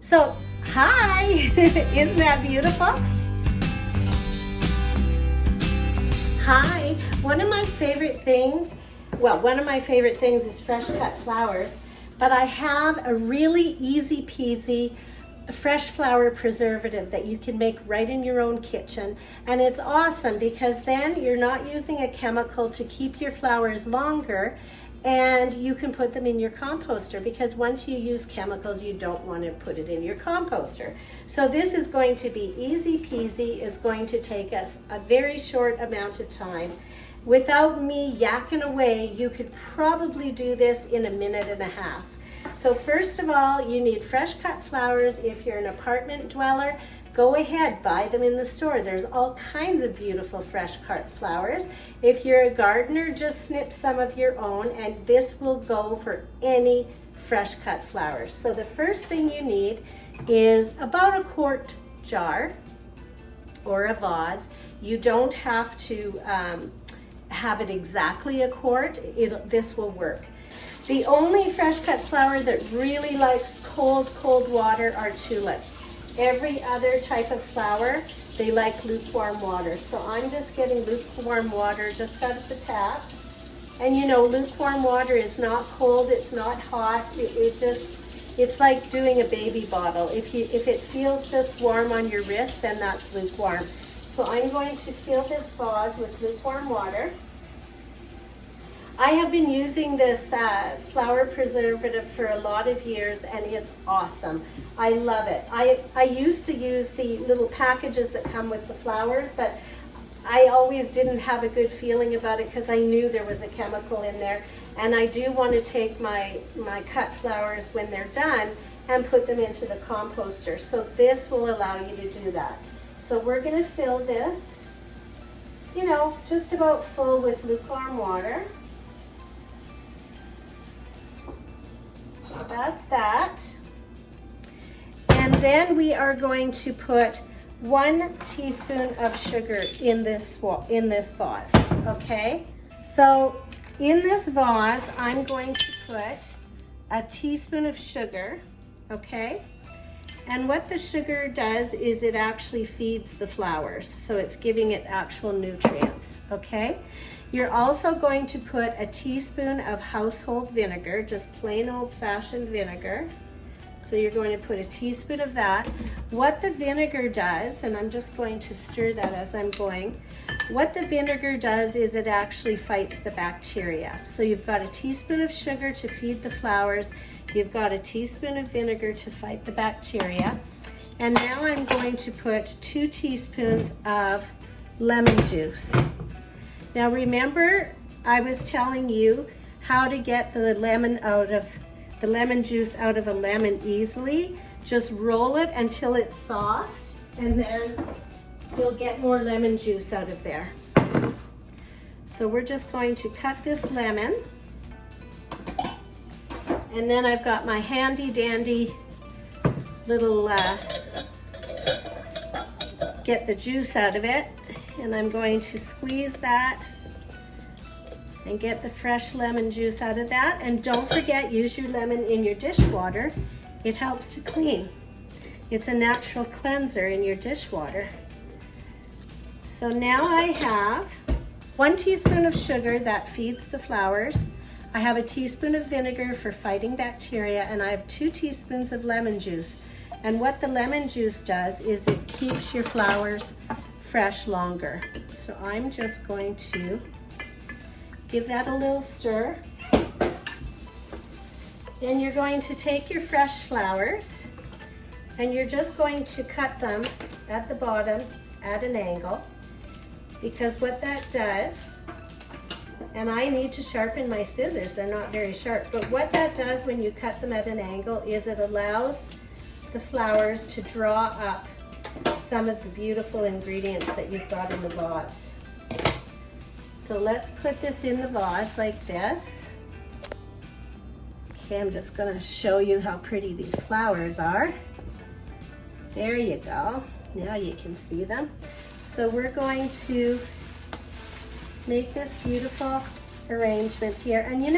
So, hi, isn't that beautiful? Hi, one of my favorite things is Fresh Cut Flowers, but I have a really easy peasy fresh flower preservative that you can make right in your own kitchen. And it's awesome because then you're not using a chemical to keep your flowers longer, and you can put them in your composter, because once you use chemicals, you don't want to put it in your composter. So this is going to be easy peasy. It's going to take us a very short amount of time. Without me yakking away, you could probably do this in a minute and a half. So first of all, you need fresh cut flowers. If you're an apartment dweller, go ahead, buy them in the store. There's all kinds of beautiful fresh cut flowers. If you're a gardener, just snip some of your own, and this will go for any fresh cut flowers. So the first thing you need is about a quart jar or a vase. You don't have to have it exactly a quart. This will work. The only fresh cut flower that really likes cold water are tulips. Every other type of flower, they like lukewarm water. So I'm just getting lukewarm water just out of the tap. And you know, lukewarm water is not cold, it's not hot. It's like doing a baby bottle. If it feels just warm on your wrist, then that's lukewarm. So I'm going to fill this vase with lukewarm water. I have been using this flower preservative for a lot of years, and it's awesome. I love it. I used to use the little packages that come with the flowers, but I always didn't have a good feeling about it because I knew there was a chemical in there. And I do want to take my cut flowers when they're done and put them into the composter. So this will allow you to do that. So we're going to fill this, just about full with lukewarm water. So that's that. And then we are going to put 1 teaspoon of sugar in this vase, okay? So in this vase, I'm going to put a teaspoon of sugar, okay? And what the sugar does is it actually feeds the flowers, so it's giving it actual nutrients, okay? You're also going to put a teaspoon of household vinegar, just plain old-fashioned vinegar. So you're going to put a teaspoon of that. What the vinegar does, and I'm just going to stir that as I'm going, what the vinegar does is it actually fights the bacteria. So you've got a teaspoon of sugar to feed the flowers, you've got a teaspoon of vinegar to fight the bacteria, and now I'm going to put 2 teaspoons of lemon juice. Now remember, I was telling you how to get the lemon juice out of a lemon easily. Just roll it until it's soft, and then you'll get more lemon juice out of there. So we're just going to cut this lemon, and then I've got my handy dandy little get the juice out of it, and I'm going to squeeze that and get the fresh lemon juice out of that. And don't forget, use your lemon in your dishwater. It helps to clean. It's a natural cleanser in your dishwater. So now I have 1 teaspoon of sugar that feeds the flowers. I have a teaspoon of vinegar for fighting bacteria, and I have 2 teaspoons of lemon juice. And what the lemon juice does is it keeps your flowers fresh longer. So I'm just going to give that a little stir. Then you're going to take your fresh flowers, and you're just going to cut them at the bottom at an angle, because what that does, and I need to sharpen my scissors, they're not very sharp, but what that does when you cut them at an angle is it allows the flowers to draw up some of the beautiful ingredients that you've got in the vase. So let's put this in the vase like this. Okay, I'm just going to show you how pretty these flowers are. There you go. Now you can see them. So we're going to make this beautiful arrangement here. And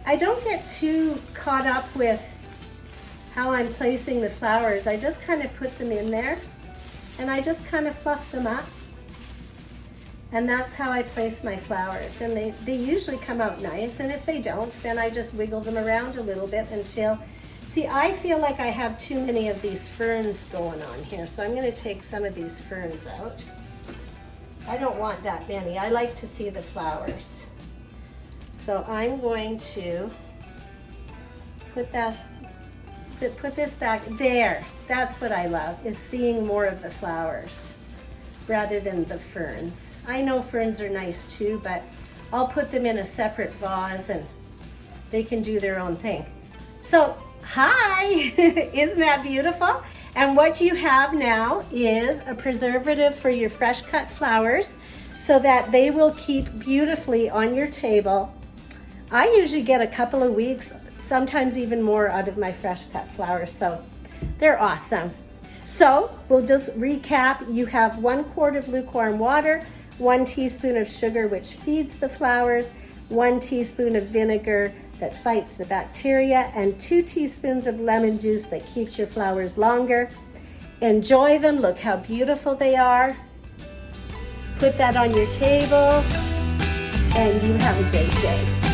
I don't get too caught up with how I'm placing the flowers. I just kind of put them in there and I just kind of fluff them up. And that's how I place my flowers. And they usually come out nice. And if they don't, then I just wiggle them around a little bit until, see, I feel like I have too many of these ferns going on here. So I'm gonna take some of these ferns out. I don't want that many. I like to see the flowers. So I'm going to put this back there. That's what I love, is seeing more of the flowers rather than the ferns. I know ferns are nice too, but I'll put them in a separate vase and they can do their own thing. So, hi, isn't that beautiful? And what you have now is a preservative for your fresh cut flowers so that they will keep beautifully on your table. I usually get a couple of weeks, sometimes even more, out of my fresh cut flowers, so they're awesome. So we'll just recap. You have 1 quart of lukewarm water, 1 teaspoon of sugar, which feeds the flowers, 1 teaspoon of vinegar that fights the bacteria, and 2 teaspoons of lemon juice that keeps your flowers longer. Enjoy them. Look how beautiful they are. Put that on your table, and you have a great day.